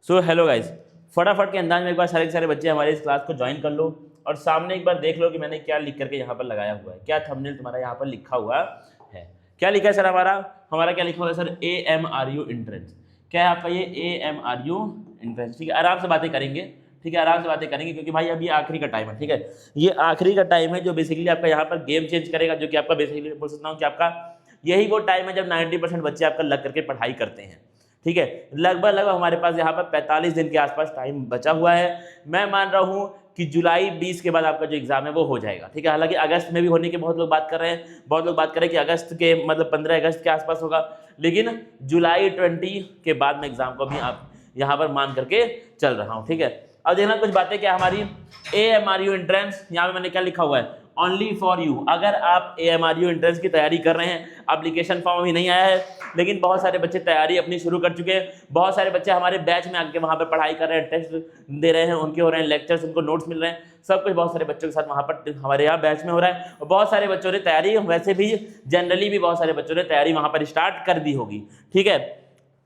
So hello guys, फटाफट के अंदाज में एक बार सारे के सारे बच्चे हमारे इस क्लास को ज्वाइन कर लो और सामने एक बार देख लो कि मैंने क्या लिख करके यहाँ पर लगाया हुआ है, क्या थंबनेल तुम्हारा यहाँ पर लिखा हुआ है। क्या लिखा है सर? हमारा क्या लिखा हुआ है सर? AMRU entrance. क्या है आपका ये AMRU एंट्रेंस? ठीक है, आराम से बातें करेंगे, ठीक है, आराम से बातें करेंगे क्योंकि भाई अब ये आखिरी का टाइम है। ठीक है, ये आखिरी का टाइम है जो बेसिकली आपका यहाँ पर गेम चेंज करेगा, जो कि आपका बेसिकली बोल सकता हूँ कि आपका यही वो टाइम है जब 90% बच्चे आपका लग करके पढ़ाई करते हैं। ठीक है, लगभग हमारे पास यहाँ पर 45 दिन के आसपास टाइम बचा हुआ है। मैं मान रहा हूँ कि जुलाई 20 के बाद आपका जो एग्जाम है वो हो जाएगा। ठीक है, हालांकि अगस्त में भी होने के बहुत लोग बात कर रहे हैं, बहुत लोग बात कर रहे हैं कि अगस्त के मतलब 15 अगस्त के आसपास होगा, लेकिन जुलाई 20 के बाद में एग्जाम को भी आप यहाँ पर मान करके चल रहा हूँ। ठीक है, अब देखना कुछ बातें क्या हमारी AMRU एंट्रेंस, यहाँ पे मैंने क्या लिखा हुआ है, ओनली फॉर यू। अगर आप AMRU एंट्रेंस की तैयारी कर रहे हैं, एप्लीकेशन फॉर्म अभी नहीं आया है, लेकिन बहुत सारे बच्चे तैयारी अपनी शुरू कर चुके हैं। बहुत सारे बच्चे हमारे बैच में आके वहाँ पर पढ़ाई कर रहे हैं, टेस्ट दे रहे हैं, उनके हो रहे हैं लेक्चर्स, उनको नोट्स मिल रहे हैं, सब कुछ बहुत सारे बच्चों के साथ वहाँ पर हमारे यहाँ बैच में हो रहा है। और बहुत सारे बच्चों ने तैयारी, वैसे भी जनरली भी बहुत सारे बच्चों ने तैयारी वहाँ पर स्टार्ट कर दी होगी। ठीक है,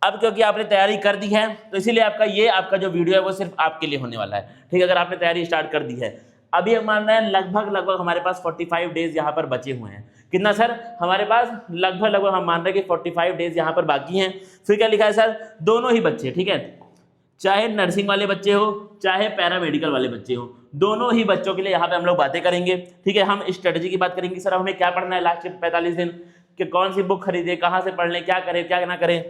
अब क्योंकि आपने तैयारी कर दी है तो इसीलिए आपका जो वीडियो है वो सिर्फ आपके लिए होने वाला है। ठीक है, अगर आपने तैयारी स्टार्ट कर दी है, अभी हम मान रहे हैं लगभग हमारे पास 45 डेज यहाँ पर बचे हुए हैं। कितना सर? हमारे पास लगभग हम मान रहे हैं कि 45 डेज यहाँ पर बाकी हैं। फिर क्या लिखा है सर? दोनों ही बच्चे, ठीक है, चाहे नर्सिंग वाले बच्चे हो चाहे पैरामेडिकल वाले बच्चे हो, दोनों ही बच्चों के लिए यहाँ पे हम लोग बातें करेंगे। ठीक है, हम स्ट्रेटजी की बात करेंगे, सर हमें क्या पढ़ना है लास्ट के 45 दिन, कि कौन सी बुक खरीदे, कहाँ से पढ़ लें, क्या करें क्या ना करें।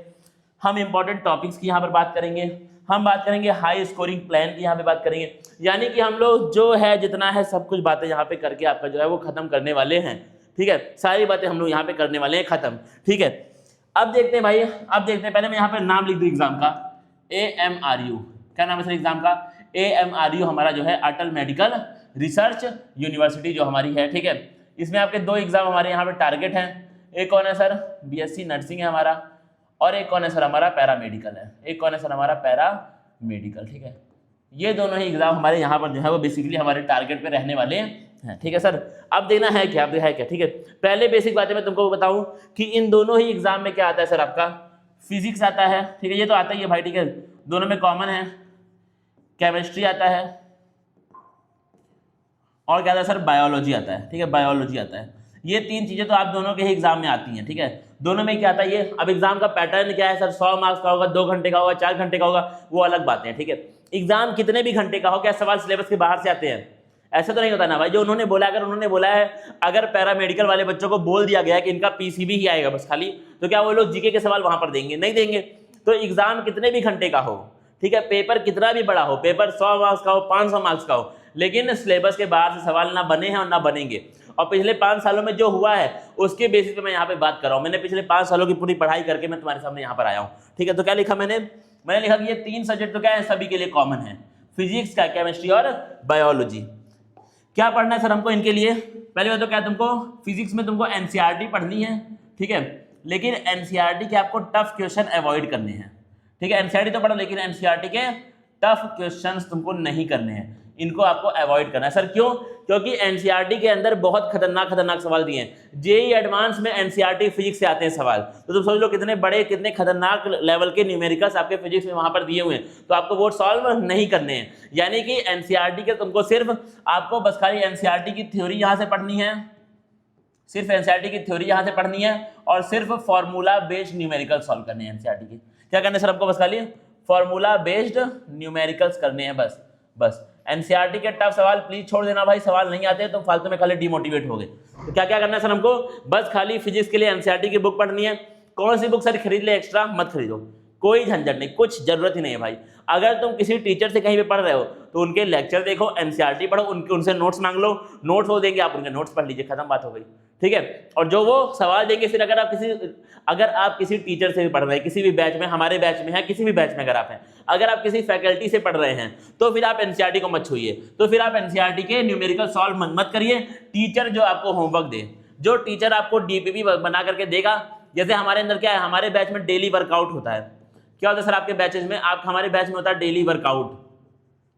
हम इंपॉर्टेंट टॉपिक्स की यहाँ पर बात करेंगे, हम बात करेंगे हाई स्कोरिंग प्लान की यहाँ पे बात करेंगे, यानी कि हम लोग जो है जितना है सब कुछ बातें यहाँ पे करके आपका जो है वो खत्म करने वाले हैं। ठीक है, सारी बातें हम लोग यहाँ पे करने वाले हैं खत्म। ठीक है, अब देखते हैं भाई, अब देखते हैं, पहले मैं यहाँ पे नाम लिख दूँ एग्जाम का, AMRU। क्या नाम है सर एग्जाम का? AMRU हमारा जो है अटल मेडिकल रिसर्च यूनिवर्सिटी जो हमारी है। ठीक है, इसमें आपके दो एग्जाम हमारे यहाँ पे टारगेट हैं। एक कौन है सर? BSc नर्सिंग है हमारा, और एक कौन है सर? हमारा पैरामेडिकल है। एक कौन है सर? हमारा पैरामेडिकल। ठीक है, ये दोनों ही एग्जाम हमारे यहाँ पर जो है वो बेसिकली हमारे टारगेट पे रहने वाले हैं। ठीक है सर, अब देखना है क्या, अब है क्या। ठीक है, पहले बेसिक बातें मैं तुमको बताऊं कि इन दोनों ही एग्जाम में क्या आता है सर? आपका फिजिक्स आता है। ठीक है, ये तो आता ही है भाई। ठीक है, दोनों में कॉमन है। केमिस्ट्री आता है और क्या आता है सर? बायोलॉजी आता है। ठीक है, बायोलॉजी आता है। ये तीन चीजें तो आप दोनों के ही एग्जाम में आती हैं। ठीक है, दोनों में क्या आता है ये? अब एग्जाम का पैटर्न क्या है सर? 100 मार्क्स का होगा, 2 घंटे का होगा, 4 घंटे का होगा, वो अलग बातें हैं। ठीक है, एग्जाम कितने भी घंटे का हो, क्या सवाल सिलेबस के बाहर से आते हैं? ऐसा तो नहीं होता ना भाई। जो उन्होंने बोला, अगर उन्होंने बोला है, अगर पैरामेडिकल वाले बच्चों को बोल दिया गया है कि इनका PCB ही आएगा बस खाली, तो क्या वो लोग जीके के सवाल वहां पर देंगे? नहीं देंगे। तो एग्जाम कितने भी घंटे का हो, ठीक है, पेपर कितना भी बड़ा हो, पेपर 100 मार्क्स का हो, 500 मार्क्स का हो, लेकिन सिलेबस के बाहर से सवाल ना बने हैं और ना बनेंगे। और पिछले 5 सालों में जो हुआ है उसके बेसिस पे मैं यहाँ पे बात कर रहा हूँ। मैंने पिछले 5 सालों की पूरी पढ़ाई करके मैं तुम्हारे सामने यहाँ पर आया हूँ। ठीक है, तो क्या लिखा मैंने लिखा कि ये 3 सब्जेक्ट तो क्या है, सभी के लिए कॉमन है, फिजिक्स का, केमिस्ट्री और बायोलॉजी। क्या पढ़ना है सर हमको इनके लिए? पहले बात तो क्या, तुमको फिजिक्स में तुमको NCERT पढ़नी है। ठीक है, लेकिन NCERT के आपको टफ क्वेश्चन अवॉइड करने हैं। ठीक है, NCERT तो पढ़ो, लेकिन NCERT के टफ क्वेश्चंस तुमको नहीं करने हैं, इनको आपको अवॉइड करना है। सर क्यों? क्योंकि NCERT के अंदर बहुत खतरनाक सवाल दिए हैं। JEE एडवांस में NCERT फिजिक्स से आते हैं सवाल, तो तुम सोच लो कितने बड़े, कितने खतरनाक लेवल के न्यूमेरिकल्स आपके फिजिक्स में वहां पर दिए हुए हैं, तो आपको वो सॉल्व नहीं करने हैं। यानी कि NCERT के तुमको सिर्फ आपको बस खाली NCERT की थ्योरी यहाँ से पढ़नी है, सिर्फ NCERT की थ्योरी यहाँ से पढ़नी है, और सिर्फ फॉर्मूला बेस्ड न्यूमेरिकल सॉल्व करने हैं NCERT के। क्या करना है सर आपको? बस खाली फॉर्मूला बेस्ड न्यूमेरिकल्स करने हैं बस। NCERT के टफ सवाल प्लीज छोड़ देना भाई, सवाल नहीं आते तो फालतू में खाली डिमोटिवेट हो गए। तो क्या क्या करना है सर हमको? बस खाली फिजिक्स के लिए NCERT की बुक पढ़नी है। कौन सी बुक सर खरीद ले? एक्स्ट्रा मत खरीदो, कोई झंझट नहीं, कुछ जरूरत ही नहीं है भाई। अगर तुम किसी टीचर से कहीं पे पढ़ रहे हो तो उनके लेक्चर देखो, NCERT पढ़ो, उनसे नोट्स मांग लो, नोट्स वो देंगे, आप उनके नोट्स पढ़ लीजिए, खत्म बात हो गई। ठीक है, और जो वो सवाल देंगे, फिर अगर आप किसी टीचर से भी पढ़ रहे हैं, किसी भी बैच में, हमारे बैच में है, किसी भी बैच में अगर आप हैं, अगर आप किसी फैकल्टी से पढ़ रहे हैं, तो फिर आप NCERT को मत छूइए, तो फिर आप NCERT के न्यूमेरिकल सॉल्व मत करिए। टीचर जो आपको होमवर्क दे, जो टीचर आपको DPP बना करके देगा, जैसे हमारे अंदर क्या है, हमारे बैच में डेली वर्कआउट होता है। क्या होता है सर आपके बैचेज में? हमारे बैच में होता है डेली वर्कआउट।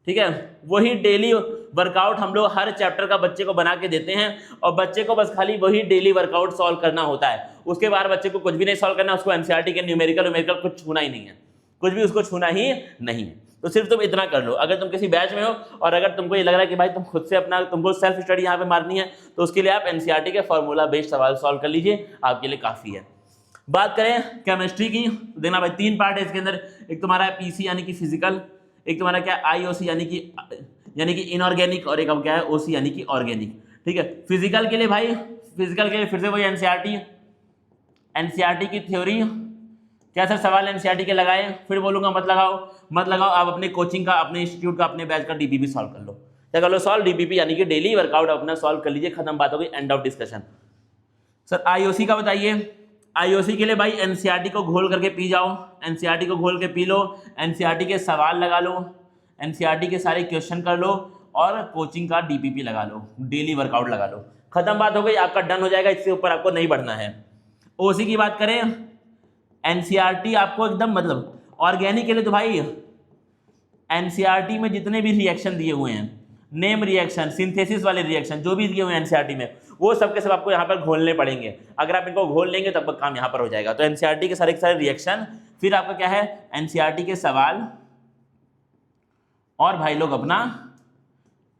ठीक है, वही डेली वर्कआउट हम लोग हर चैप्टर का बच्चे को बना के देते हैं, और बच्चे को बस खाली वही डेली वर्कआउट सॉल्व करना होता है। उसके बाद बच्चे को कुछ भी नहीं सॉल्व करना, उसको NCERT के न्यूमेरिकल कुछ छूना ही नहीं है, कुछ भी उसको छूना ही नहीं है। तो सिर्फ तुम इतना कर लो, अगर तुम किसी बैच में हो और अगर तुमको ये लग रहा है कि भाई तुम खुद से अपना तुमको सेल्फ स्टडी यहाँ पे मारनी है, तो उसके लिए आप एनसीईआरटी के फॉर्मूला बेस्ड सवाल सॉल्व कर लीजिए, आपके लिए काफ़ी है। बात करें केमिस्ट्री की, देखना भाई 3 पार्ट है इसके अंदर, एक तुम्हारा पीसी यानी कि फिजिकल, एक तुम्हारा क्या आईओसी यानी कि इनऑर्गेनिक, और एक अब क्या है ओसी यानी कि ऑर्गेनिक। ठीक है, फिजिकल के लिए भाई, फिजिकल के लिए फिर से वही एनसीईआरटी की थ्योरी, क्या सर सवाल एनसीईआरटी के लगाए, फिर बोलूंगा मत लगाओ, आप अपने कोचिंग का, अपने इंस्टीट्यूट का, अपने बैच का डीपीपी सॉल्व कर लो। क्या कर लो सॉल्व, डीपीपी यानी कि डेली वर्कआउट अपना सॉल्व कर लीजिए, खत्म बात हो गई, end of discussion. Sir IOC का बताइए, आईओसी के लिए भाई एनसीईआरटी को घोल करके पी जाओ, एनसीईआरटी को घोल के पी लो, एनसीईआरटी के सवाल लगा लो, एनसीईआरटी के सारे क्वेश्चन कर लो और कोचिंग का डीपीपी लगा लो, डेली वर्कआउट लगा लो, खत्म बात हो गई, आपका डन हो जाएगा, इससे ऊपर आपको नहीं बढ़ना है। ओसी की बात करें, एनसीईआरटी आपको एकदम मतलब ऑर्गेनिक के लिए तो भाई एनसीईआरटी में जितने भी रिएक्शन दिए हुए हैं, नेम रिएक्शन, सिंथेसिस वाले रिएक्शन जो भी दिए हुए हैं एनसीईआरटी में, वो सब के सब आपको यहाँ पर घोलने पड़ेंगे। अगर आप इनको घोल लेंगे तब काम यहाँ पर हो जाएगा। तो एनसीईआरटी के सारे रिएक्शन, फिर आपका क्या है एनसीईआरटी के सवाल, और भाई लोग अपना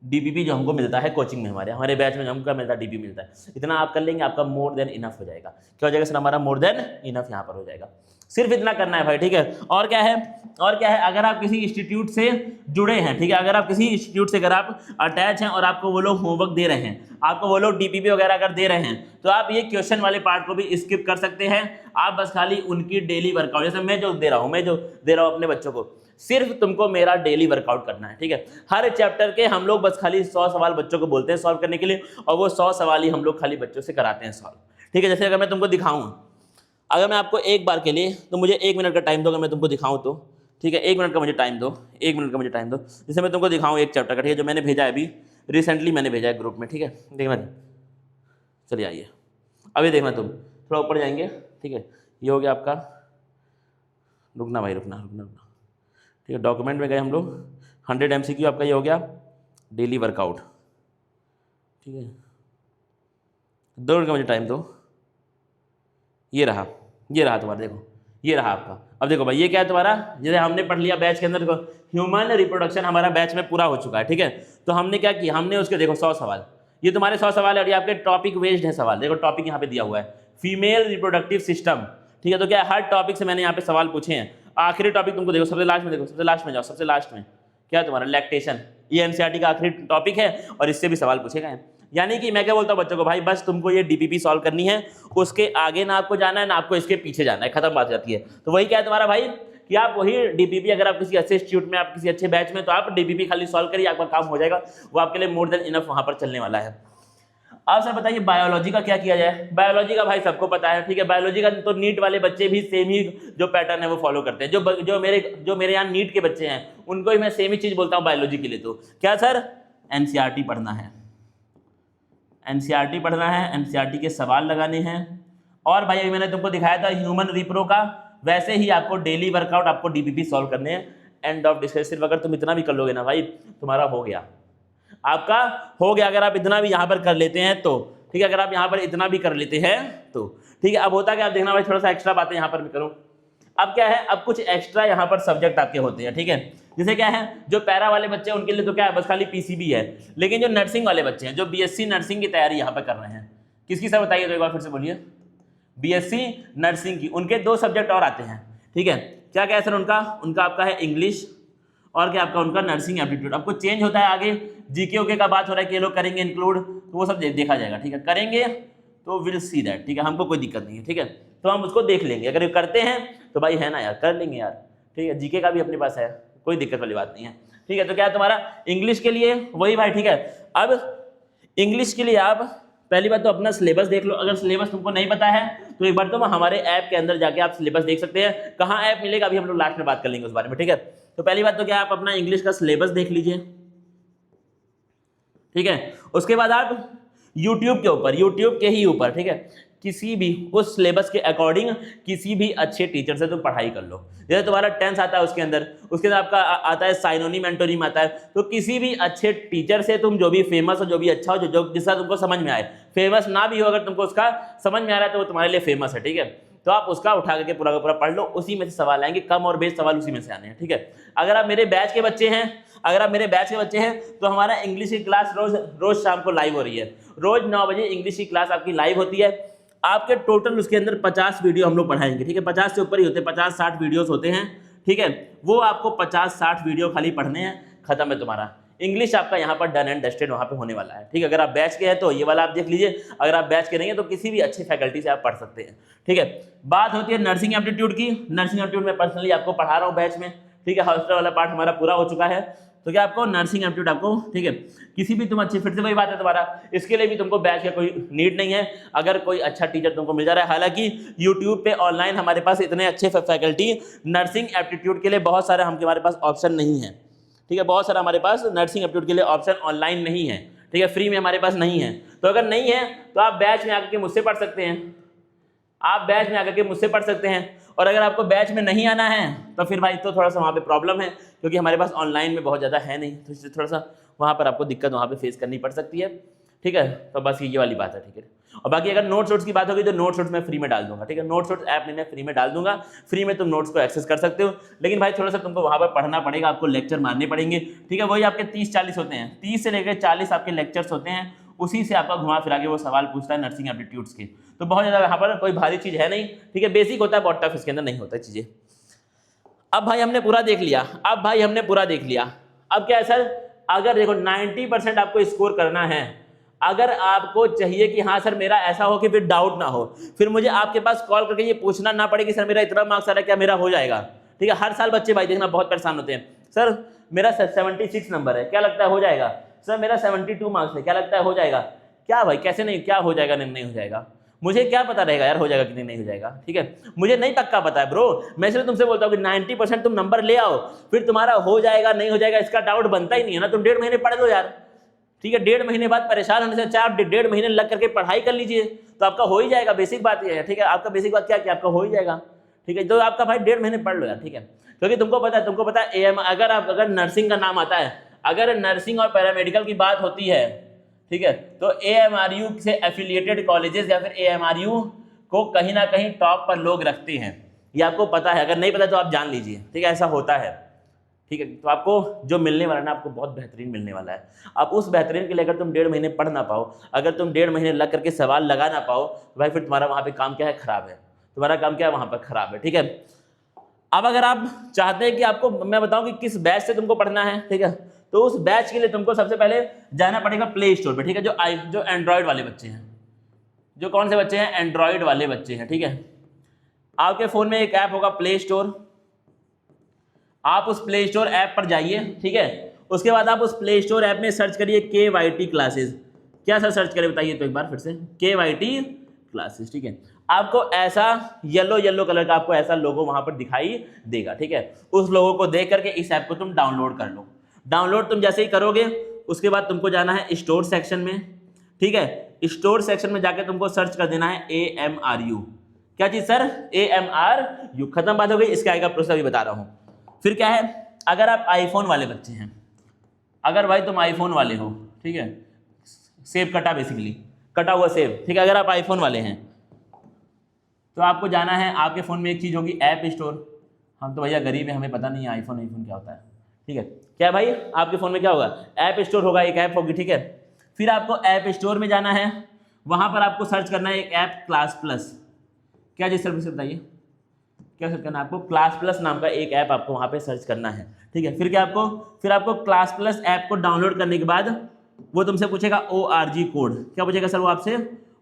डीपीपी जो हमको मिलता है कोचिंग में, हमारे बैच में हमको मिलता है डीपीपी मिलता है, इतना आप कर लेंगे, आपका मोर देन इनफ हो जाएगा। क्या हो जाएगा सर, हमारा मोर देन इनफ यहाँ पर हो जाएगा। सिर्फ इतना करना है भाई, ठीक है। और क्या है, अगर आप किसी इंस्टीट्यूट से जुड़े हैं, ठीक है, अगर आप किसी इंस्टीट्यूट से अगर आप अटैच हैं और आपको वो लोग होमवर्क दे रहे हैं, आपको वो लोग डीपीपी वगैरह अगर दे रहे हैं, तो आप ये क्वेश्चन वाले पार्ट को भी स्किप कर सकते हैं। आप बस खाली उनकी डेली वर्कआउट, जैसे मैं जो दे रहा हूँ अपने बच्चों को, सिर्फ तुमको मेरा डेली वर्कआउट करना है, ठीक है। हर चैप्टर के हम लोग बस खाली 100 सवाल बच्चों को बोलते हैं सॉल्व करने के लिए, और वो 100 सवाल ही हम लोग खाली बच्चों से कराते हैं सॉल्व, ठीक है। जैसे अगर मैं तुमको दिखाऊं, अगर मैं आपको एक बार के लिए, तो मुझे 1 मिनट का टाइम दो, अगर मैं तुमको दिखाऊं तो, ठीक है, 1 मिनट का मुझे टाइम दो, 1 मिनट का मुझे टाइम दो। जैसे मैं तुमको दिखाऊं एक चैप्टर का, ठीक है, जो मैंने भेजा है अभी रिसेंटली, मैंने भेजा है ग्रुप में, ठीक है, देखना। चलिए आइए, अभी देखना, तुम थोड़ा ऊपर जाएंगे, ठीक है, ये हो गया आपका, रुकना भाई, रुकना, ठीक है। डॉक्यूमेंट में गए हम लोग, 100 MCQ आपका ये हो गया डेली वर्कआउट, ठीक है। 2 मिनट का मुझे टाइम दो, ये रहा तुम्हारा, देखो ये रहा आपका। अब देखो भाई, ये क्या है तुम्हारा, जैसे हमने पढ़ लिया बैच के अंदर, देखो ह्यूमन रिप्रोडक्शन हमारा बैच में पूरा हो चुका है, ठीक है। तो हमने क्या किया, हमने उसके देखो 100 सवाल, ये तुम्हारे 100 सवाल है, और ये आपके टॉपिक बेस्ड है सवाल। देखो टॉपिक यहाँ पे दिया हुआ है, फीमेल रिप्रोडक्टिव सिस्टम, ठीक है। तो क्या हर टॉपिक से मैंने यहाँ पे सवाल पूछे हैं। आखिरी टॉपिक तुमको देखो, सबसे लास्ट में देखो, सबसे लास्ट में जाओ, सबसे लास्ट में क्या है तुम्हारा, लैक्टेशन, ये एनसीईआरटी का आखिरी टॉपिक है, और इससे भी सवाल पूछे गए। यानी कि मैं क्या बोलता हूँ बच्चों को, भाई बस तुमको ये डीपीपी सॉल्व करनी है, उसके आगे ना आपको जाना है ना आपको इसके पीछे जाना है, खत्म बात जाती है। तो वही क्या है तुम्हारा भाई, कि आप वही डीपीपी, अगर आप किसी अच्छे इंस्टीट्यूट में, आप किसी अच्छे बैच में, तो आप डीपीपी खाली सॉल्व करिए, आपका काम हो जाएगा, वो आपके लिए मोर देन इनफ वहाँ पर चलने वाला है। अब सर बताइए बायोलॉजी का क्या किया जाए। बायोलॉजी का भाई सबको पता है, ठीक है। बायोलॉजी का तो नीट वाले बच्चे भी सेम ही जो पैटर्न है वो फॉलो करते हैं। जो मेरे यहाँ नीट के बच्चे हैं उनको ही मैं सेम ही चीज बोलता हूँ बायोलॉजी के लिए। तो क्या सर, एनसीईआरटी पढ़ना है, एनसीईआरटी पढ़ना है, एनसीईआरटी के सवाल लगाने हैं। और भाई अभी मैंने तुमको दिखाया था ह्यूमन रिप्रो का, वैसे ही आपको डेली वर्कआउट, आपको डीपीपी सॉल्व करने हैं। End of discussion. सिर्फ अगर तुम इतना भी कर लोगे ना भाई, तुम्हारा हो गया, आपका हो गया। अगर आप इतना भी यहाँ पर कर लेते हैं तो ठीक है, अगर आप यहाँ पर इतना भी कर लेते हैं तो ठीक है। अब होता क्या, आप देखना भाई, थोड़ा सा एक्स्ट्रा बातें यहाँ पर मैं करूँ। अब क्या है, अब कुछ एक्स्ट्रा यहाँ पर सब्जेक्ट आपके होते हैं, ठीक है। जैसे क्या है, जो पैरा वाले बच्चे हैं उनके लिए तो क्या है, बस खाली पीसीबी है। लेकिन जो नर्सिंग वाले बच्चे हैं, जो बीएससी नर्सिंग की तैयारी यहाँ पर कर रहे हैं, किसकी सर बताइए तो एक बार फिर से बोलिए। बीएससी नर्सिंग की, उनके 2 सब्जेक्ट और आते हैं, ठीक है। क्या क्या है सर उनका आपका है इंग्लिश, और क्या आपका उनका नर्सिंग एप्टीट्यूड। आपको चेंज होता है आगे, जीके ओके का बात हो रहा है कि ये लोग करेंगे इंक्लूड, तो वो सब देखा जाएगा, ठीक है। करेंगे तो विल सी दैट, ठीक है, हमको कोई दिक्कत नहीं है, ठीक है। तो हम उसको देख लेंगे, अगर ये करते हैं तो भाई है ना यार, कर लेंगे यार, ठीक है। जीके का भी अपने पास है, कोई दिक्कत वाली बात नहीं है, ठीक है। तो क्या है तुम्हारा इंग्लिश के लिए वही भाई, ठीक है। अब इंग्लिश के लिए आप पहली बात तो अपना सिलेबस देख लो। अगर सिलेबस तुमको नहीं पता है तो एक बार तुम हमारे ऐप के अंदर जाके आप सिलेबस देख सकते हैं। कहाँ ऐप मिलेगा अभी हम लोग लास्ट में बात कर लेंगे उस बारे में, ठीक है। तो पहली बात तो क्या, आप अपना इंग्लिश का सिलेबस देख लीजिए, ठीक है। उसके बाद आप यूट्यूब के ऊपर, यूट्यूब के ही ऊपर, ठीक है, किसी भी उस सिलेबस के अकॉर्डिंग किसी भी अच्छे टीचर से तुम पढ़ाई कर लो। जैसे तुम्हारा 10th आता है, उसके अंदर आपका आता है साइनोनिम एंटोनिम आता है। तो किसी भी अच्छे टीचर से तुम जो भी फेमस हो, जो भी अच्छा हो, जो जिसका तुमको समझ में आए, फेमस ना भी हो, अगर तुमको उसका समझ में आ रहा है तो वो तुम्हारे लिए फेमस है, ठीक है। तो आप उसका उठा करके पूरा का पूरा पढ़ लो, उसी में से सवाल आएंगे, कम और बेस सवाल उसी में से आने हैं, ठीक है। अगर आप मेरे बैच के बच्चे हैं, तो हमारा इंग्लिश की क्लास रोज शाम को लाइव हो रही है, रोज 9 बजे इंग्लिश की क्लास आपकी लाइव होती है। आपके टोटल उसके अंदर 50 वीडियो हम लोग पढ़ाएंगे, ठीक है, 50 से ऊपर ही होते हैं, 50-60 वीडियोस होते हैं, ठीक है। वो आपको 50-60 वीडियो खाली पढ़ने हैं, खत्म है तुम्हारा इंग्लिश आपका यहाँ पर डन एंड डस्टेड वहाँ पे होने वाला है, ठीक है। अगर आप बैच के हैं तो ये वाला आप देख लीजिए, अगर आप बैच के नहीं है तो किसी भी अच्छी फैकल्टी से आप पढ़ सकते हैं, ठीक है। बात होती है नर्सिंग एप्टीट्यूड की। नर्सिंग एप्टीट्यूड में पर्सनली आपको पढ़ा रहा हूँ बैच में, ठीक है। हॉस्टल वाला पार्ट हमारा पूरा हो चुका है, तो क्या आपको नर्सिंग एप्टीट्यूड आपको, ठीक है, किसी भी तुम अच्छी, फिर से वही बात है तुम्हारा, इसके लिए भी तुमको बैच का कोई नीड नहीं है, अगर कोई अच्छा टीचर तुमको मिल जा रहा है। हालांकि यूट्यूब पे ऑनलाइन हमारे पास इतने अच्छे फैकल्टी नर्सिंग एप्टीट्यूड के लिए बहुत सारे हमारे पास ऑप्शन नहीं है, ठीक है, बहुत सारा हमारे पास नर्सिंग एप्टीट्यूड के लिए ऑप्शन ऑनलाइन नहीं है, ठीक है, फ्री में हमारे पास नहीं है। तो अगर नहीं है तो आप बैच में आकर के मुझसे पढ़ सकते हैं, आप बैच में आकर के मुझसे पढ़ सकते हैं। और अगर आपको बैच में नहीं आना है तो फिर भाई तो थोड़ा सा वहाँ पे प्रॉब्लम है, क्योंकि हमारे पास ऑनलाइन में बहुत ज़्यादा है नहीं, तो इसलिए थोड़ा सा वहाँ पर आपको दिक्कत वहाँ पे फेस करनी पड़ सकती है, ठीक है। तो बस ये वाली बात है, ठीक है। और बाकी अगर नोट्स की बात होगी तो नोट्स मैं फ्री में डाल दूंगा, ठीक है। नोट्स ऐप में मैं फ्री में डाल दूंगा, फ्री में तुम नोट्स को एक्सेस कर सकते हो। लेकिन भाई थोड़ा सा तुमको वहाँ पर पढ़ना पड़ेगा, आपको लेक्चर मारने पड़ेंगे, ठीक है। वही आपके 30-40 होते हैं, 30 से लेकर 40 आपके लेक्चर्स होते हैं, उसी से आपका घुमा फिरा के वो सवाल पूछता है नर्सिंग एप्टीट्यूड्स के। तो बहुत ज़्यादा यहाँ पर कोई भारी चीज़ है नहीं, ठीक है, बेसिक होता है, बहुत टफ इसके अंदर नहीं होता चीज़ें। अब भाई हमने पूरा देख लिया, अब क्या है सर, अगर देखो 90% आपको स्कोर करना है, अगर आपको चाहिए कि हाँ सर मेरा ऐसा हो कि फिर डाउट ना हो, फिर मुझे आपके पास कॉल करके ये पूछना ना पड़े कि सर मेरा इतना मार्क्स आ रहा है, क्या मेरा हो जाएगा, ठीक है। हर साल बच्चे भाई देखना बहुत परेशान होते हैं, सर मेरा 76 नंबर है, क्या लगता है हो जाएगा, सर मेरा 72 मार्क्स है, क्या लगता है हो जाएगा। क्या भाई कैसे नहीं, क्या हो जाएगा नहीं हो जाएगा, मुझे क्या पता रहेगा यार हो जाएगा कि नहीं हो जाएगा, ठीक है, मुझे नहीं पक्का पता है ब्रो। मैं इसलिए तुमसे बोलता हूँ कि 90% तुम नंबर ले आओ, फिर तुम्हारा हो जाएगा नहीं हो जाएगा इसका डाउट बनता ही नहीं है ना। तुम 1.5 महीने पढ़ लो यार, ठीक है, 1.5 महीने बाद परेशान होने से अच्छा आप 1.5 महीने लग करके पढ़ाई कर लीजिए, तो आपका हो ही जाएगा। बेसिक बात ये है, ठीक है, आपका बेसिक बात क्या कि आपका हो ही जाएगा, ठीक है। तो आपका भाई 1.5 महीने पढ़ लो यार, ठीक है, क्योंकि तुमको पता है एएम, अगर नर्सिंग का नाम आता है, अगर नर्सिंग और पैरामेडिकल की बात होती है, ठीक है, तो एएमआरयू से एफिलिएटेड कॉलेजेस या फिर एएमआरयू को कहीं ना कहीं टॉप पर लोग रखते हैं, ये आपको पता है, अगर नहीं पता तो आप जान लीजिए, ठीक है, ऐसा होता है, ठीक है। तो आपको जो मिलने वाला है ना, आपको बहुत बेहतरीन मिलने वाला है। अब उस बेहतरीन के लिए अगर तुम 1.5 महीने पढ़ ना पाओ, अगर तुम 1.5 महीने लग करके सवाल लगा ना पाओ, तो भाई फिर तुम्हारा वहाँ पे काम क्या है, खराब है, तुम्हारा काम क्या है वहाँ पर खराब है, ठीक है। अब अगर आप चाहते हैं कि आपको मैं बताऊं कि किस बैच से तुमको पढ़ना है, ठीक है, तो उस बैच के लिए तुमको सबसे पहले जाना पड़ेगा प्ले स्टोर पे, ठीक है। जो एंड्रॉयड वाले बच्चे हैं, जो कौन से बच्चे हैं, एंड्रॉयड वाले बच्चे हैं, ठीक है। आपके फोन में एक ऐप होगा प्ले स्टोर, आप उस प्ले स्टोर ऐप पर जाइए, ठीक है। उसके बाद आप उस प्ले स्टोर ऐप में सर्च करिए KYT क्लासेस। क्या सर सर्च करें बताइए तो एक बार फिर से, KYT क्लासेस, ठीक है। आपको ऐसा येलो कलर का आपको ऐसा लोगो वहां पर दिखाई देगा, ठीक है। उस लोगो को देख करके इस ऐप को तुम डाउनलोड कर लो। डाउनलोड तुम जैसे ही करोगे उसके बाद तुमको जाना है स्टोर सेक्शन में, ठीक है। स्टोर सेक्शन में जाके तुमको सर्च कर देना है AMRU। क्या चीज सर, AMRU, खत्म बात हो गई। इसके आगे का प्रोसेस अभी बता रहा हूं। फिर क्या है, अगर आप आईफोन वाले बच्चे हैं, अगर भाई तुम आईफोन वाले हो, ठीक है, सेव कटा, बेसिकली कटा हुआ सेव, ठीक है। अगर आप आईफोन वाले हैं तो आपको जाना है, आपके फ़ोन में एक चीज़ होगी ऐप स्टोर। हम तो भैया गरीब है, हमें पता नहीं है आईफोन क्या होता है, ठीक है। क्या भाई आपके फ़ोन में क्या होगा, ऐप स्टोर होगा, एक ऐप होगी, ठीक है। फिर आपको ऐप स्टोर में जाना है, वहाँ पर आपको सर्च करना है एक ऐप क्लास प्लस। क्या चीज़ सर्विस बताइए, क्या सर्च करना है आपको, क्लास प्लस नाम का एक ऐप आपको वहाँ पर सर्च करना है, ठीक है। फिर आपको क्लास प्लस ऐप को डाउनलोड करने के बाद वो तुमसे पूछेगा ORG कोड। क्या पूछेगा सर वो आपसे,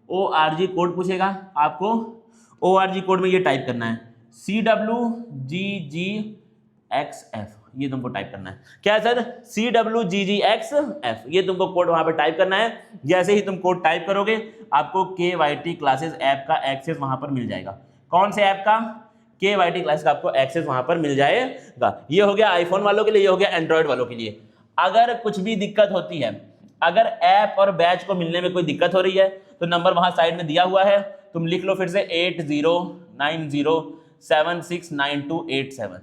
ORG कोड पूछेगा। आपको ORG कोड में ये टाइप करना है CWGGXF, ये तुमको टाइप करना है। क्या है सर, CWGGXF, ये तुमको कोड वहां पे टाइप करना है। जैसे ही तुम कोड टाइप करोगे आपको KYT क्लासेस ऐप का एक्सेस वहां पर मिल जाएगा। कौन से ऐप का, KYT क्लासेस का आपको एक्सेस वहां पर मिल जाएगा। ये हो गया आईफोन वालों के लिए, ये हो गया एंड्रॉयड वालों के लिए। अगर कुछ भी दिक्कत होती है, अगर ऐप और बैच को मिलने में कोई दिक्कत हो रही है तो नंबर वहां साइड में दिया हुआ है, तुम लिख लो फिर से 8090769287।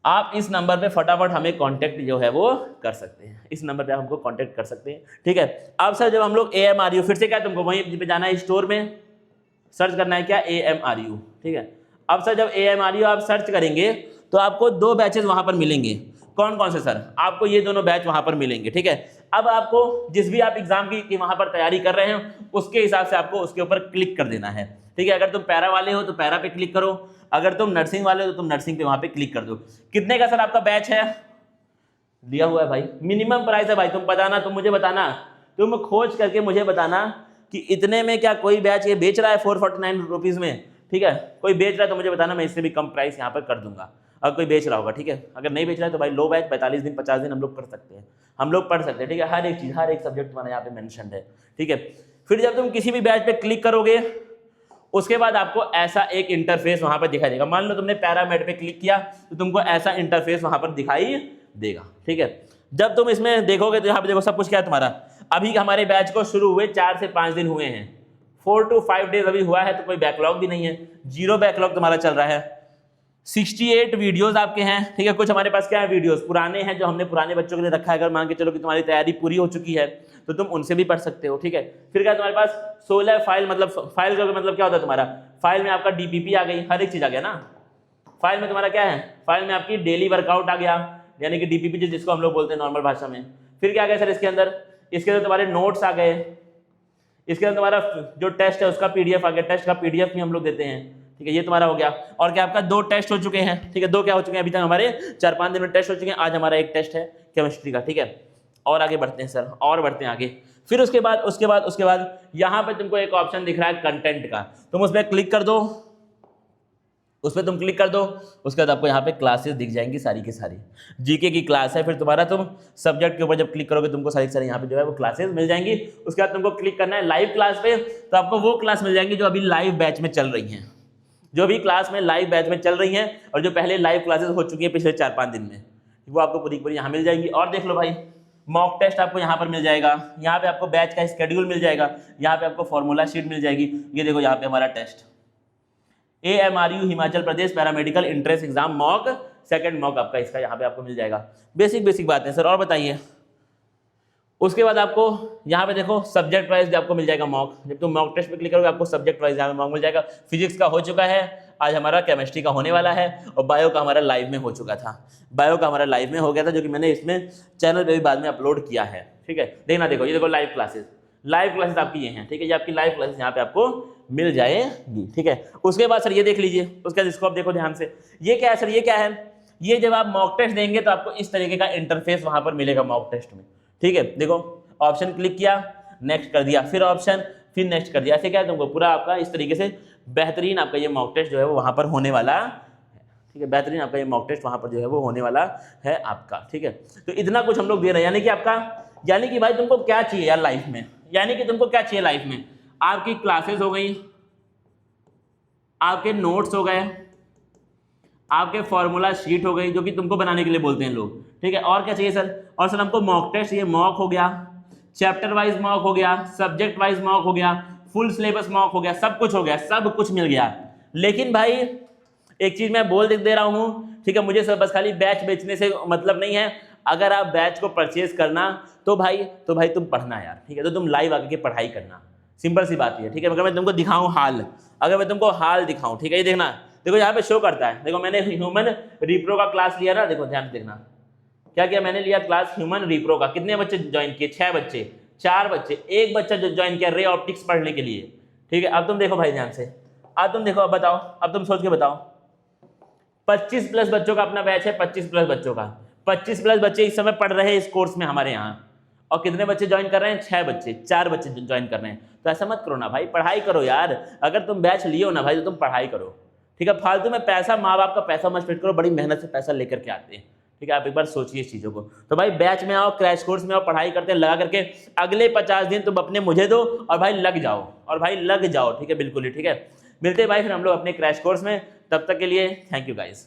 आप इस नंबर पे फटाफट हमें कांटेक्ट जो है वो कर सकते हैं, इस नंबर पे आप हमको कांटेक्ट कर सकते हैं, ठीक है। अब सर जब हम लोग AMRU, फिर से क्या तुमको वहीं पे जाना है स्टोर में, सर्च करना है क्या, AMRU, ठीक है। अब सर जब AMRU आप सर्च करेंगे तो आपको 2 बैचेस वहां पर मिलेंगे। कौन कौन से सर, आपको ये दोनों बैच वहां पर मिलेंगे, ठीक है। अब आपको जिस भी आप एग्जाम की वहां पर तैयारी कर रहे हैं उसके हिसाब से आपको उसके ऊपर क्लिक कर देना है, ठीक है। अगर तुम पैरा वाले हो तो पैरा पे क्लिक करो, अगर तुम नर्सिंग वाले हो तो तुम नर्सिंग पे वहां पे क्लिक कर दो। कितने का सर आपका बैच है, दिया हुआ है भाई, मिनिमम प्राइस है भाई, तुम बताना, तुम मुझे बताना, तुम खोज करके मुझे बताना कि इतने में क्या कोई बैच ये बेच रहा है 449 रुपीज़ में, ठीक है। कोई बेच रहा है तो मुझे बताना, मैं इससे भी कम प्राइस यहाँ पर कर दूंगा अगर कोई बेच रहा होगा, ठीक है। अगर नहीं बेच रहा है तो भाई लो बैच 45 दिन 50 दिन हम लोग कर सकते हैं, हम लोग पढ़ सकते हैं, ठीक है। हर एक चीज़, हर एक सब्जेक्ट तुम्हारा यहाँ पे मेंशन है, ठीक है। फिर जब तुम किसी भी बैच पे क्लिक करोगे उसके बाद आपको ऐसा एक इंटरफेस वहां पर दिखाई देगा। मान लो तुमने पैरामेड पे क्लिक किया तो तुमको ऐसा इंटरफेस वहां पर दिखाई देगा, ठीक है। जब तुम इसमें देखोगे तो यहाँ पे देखो सब कुछ क्या है तुम्हारा। अभी हमारे बैच को शुरू हुए 4 से 5 दिन हुए हैं, 4 to 5 डेज अभी हुआ है, तो कोई बैकलॉग भी नहीं है, 0 बैकलॉग तुम्हारा चल रहा है। 68 वीडियोस आपके हैं, ठीक है। कुछ हमारे पास क्या है, वीडियोस पुराने हैं जो हमने पुराने बच्चों के लिए रखा है। अगर मान के चलो कि तुम्हारी तैयारी पूरी हो चुकी है तो तुम उनसे भी पढ़ सकते हो, ठीक है। फिर क्या तुम्हारे पास 16 फाइल, मतलब फाइल का मतलब क्या होता है तुम्हारा, फाइल में आपका DPP आ गई, हर एक चीज आ गया ना। फाइल में तुम्हारा क्या है, फाइल में आपकी डेली वर्कआउट आ गया, यानी कि DPP जिसको हम लोग बोलते हैं नॉर्मल भाषा में। फिर क्या आ गया सर इसके अंदर तुम्हारे नोट्स आ गए, इसके अंदर तुम्हारा जो टेस्ट है उसका PDF आ गया, टेस्ट का PDF भी हम लोग देते हैं, ठीक है। ये तुम्हारा हो गया। और क्या आपका 2 टेस्ट हो चुके हैं, ठीक है। 2 क्या हो चुके हैं, अभी तक हमारे 4-5 दिन में टेस्ट हो चुके हैं। आज हमारा एक टेस्ट है केमिस्ट्री का, ठीक है। और आगे बढ़ते हैं सर, और बढ़ते हैं आगे। फिर उसके बाद यहाँ पे तुमको एक ऑप्शन दिख रहा है कंटेंट का, तुम उस पर क्लिक कर दो, उस पर तुम क्लिक कर दो। उसके बाद आपको यहाँ पे क्लासेस दिख जाएंगी सारी की सारी, GK की क्लास है। फिर तुम्हारा तुम सब्जेक्ट के ऊपर जब क्लिक करोगे तुमको सारी सारी यहाँ पे जो है वो क्लासेस मिल जाएंगी। उसके बाद तुमको क्लिक करना है लाइव क्लास पे, तो आपको वो क्लास मिल जाएंगी जो अभी लाइव बैच में चल रही हैं, जो भी क्लास में लाइव बैच में चल रही हैं, और जो पहले लाइव क्लासेस हो चुकी है पिछले 4-5 दिन में, वो आपको पूरी पूरी यहाँ मिल जाएगी। और देख लो भाई, मॉक टेस्ट आपको यहाँ पर मिल जाएगा, यहाँ पे आपको बैच का स्केड्यूल मिल जाएगा, यहाँ पे आपको फॉर्मूला शीट मिल जाएगी। ये देखो यहाँ पे हमारा test AMRU Himachal Pradesh paramedical entrance exam mock, second mock आपका इसका यहाँ पे आपको मिल जाएगा। बेसिक बातें सर, और बताइए। उसके बाद आपको यहाँ पे देखो सब्जेक्ट वाइज आपको मिल जाएगा मॉक। जब तुम मॉक टेस्ट पे क्लिक करोगे आपको सब्जेक्ट वाइज यहाँ पे मॉक मिल जाएगा। फिजिक्स का हो चुका है, आज हमारा केमिस्ट्री का होने वाला है, और बायो का हमारा लाइव में हो चुका था। बायो का हमारा लाइव में हो गया था, जो कि मैंने इसमें चैनल पे भी बाद में अपलोड किया है, ठीक है। देखना, देखो ये देखो लाइव क्लासेस आपकी ये हैं, ठीक है। ये आपकी लाइव क्लासेस यहाँ पे आपको मिल जाएगी, ठीक है। उसके बाद सर ये देख लीजिए, उसके बाद इसको आप देखो ध्यान से, ये क्या है सर, ये क्या है, ये जब आप मॉक टेस्ट देंगे तो आपको इस तरीके का इंटरफेस वहां पर मिलेगा मॉक टेस्ट में, ठीक है। देखो ऑप्शन क्लिक किया, नेक्स्ट कर दिया, फिर ऑप्शन, फिर नेक्स्ट कर दिया। ऐसे क्या है, तुमको पूरा आपका इस तरीके से बेहतरीन आपका ये मॉक टेस्ट जो है वो वहां पर होने वाला है, ठीक है। बेहतरीन आपका ये मॉक टेस्ट वहां पर जो है वो होने वाला है आपका, ठीक है। तो इतना कुछ हम लोग दे रहे हैं, यानी कि आपका, यानी कि भाई तुमको क्या चाहिए यार लाइफ में, यानी कि तुमको क्या चाहिए लाइफ में, आपकी क्लासेस हो गई, आपके नोट्स हो गए, आपके फॉर्मूला शीट हो गई जो कि तुमको बनाने के लिए बोलते हैं लोग, ठीक है। और क्या चाहिए सर, और सर हमको मॉक टेस्ट, ये मॉक हो गया, चैप्टर वाइज मॉक हो गया, सब्जेक्ट वाइज मॉक हो गया, फुल सिलेबस मॉक हो गया, सब कुछ हो गया, सब कुछ मिल गया। लेकिन भाई एक चीज मैं बोल दे रहा हूं, ठीक है, मुझे सब बस खाली बैच बेचने से मतलब नहीं है। अगर आप बैच को परचेज करना तो भाई तुम पढ़ना यार, ठीक है। तो तुम लाइव आके के पढ़ाई करना, सिंपल सी बात है, ठीक है। अगर मैं तुमको दिखाऊं हाल, अगर मैं तुमको हाल दिखाऊं, ठीक है, ये देखना, देखो यहाँ पे शो करता है, देखो मैंने ह्यूमन रिप्रो का क्लास लिया ना, देखो ध्यान से देखना क्या किया मैंने, लिया क्लास ह्यूमन रिप्रो का। कितने बच्चे ज्वाइन किए, 6 बच्चे, 4 बच्चे, एक बच्चा जो ज्वाइन किया रे ऑप्टिक्स पढ़ने के लिए, ठीक है। अब तुम देखो भाई ध्यान से, अब तुम देखो, अब बताओ, अब तुम सोच के बताओ, 25 प्लस बच्चों का अपना बैच है, 25 प्लस बच्चों का, 25 प्लस बच्चे इस समय पढ़ रहे हैं इस कोर्स में हमारे यहाँ। और कितने बच्चे ज्वाइन कर रहे हैं, 6 बच्चे, 4 बच्चे ज्वाइन कर रहे हैं। तो ऐसा मत करो ना भाई, पढ़ाई करो यार। अगर तुम बैच लियो ना भाई तो तुम पढ़ाई करो, ठीक है। फालतू में पैसा, माँ बाप का पैसा मत स्पेंड करो, बड़ी मेहनत से पैसा लेकर के आते हैं, ठीक है। आप एक बार सोचिए इस चीज़ों को। तो भाई बैच में आओ, क्रैश कोर्स में आओ, पढ़ाई करते हैं लगा करके, अगले 50 दिन तुम अपने मुझे दो और भाई लग जाओ, और भाई लग जाओ, ठीक है, बिल्कुल ही, ठीक है। मिलते हैं भाई फिर हम लोग अपने क्रैश कोर्स में, तब तक के लिए थैंक यू गाइस।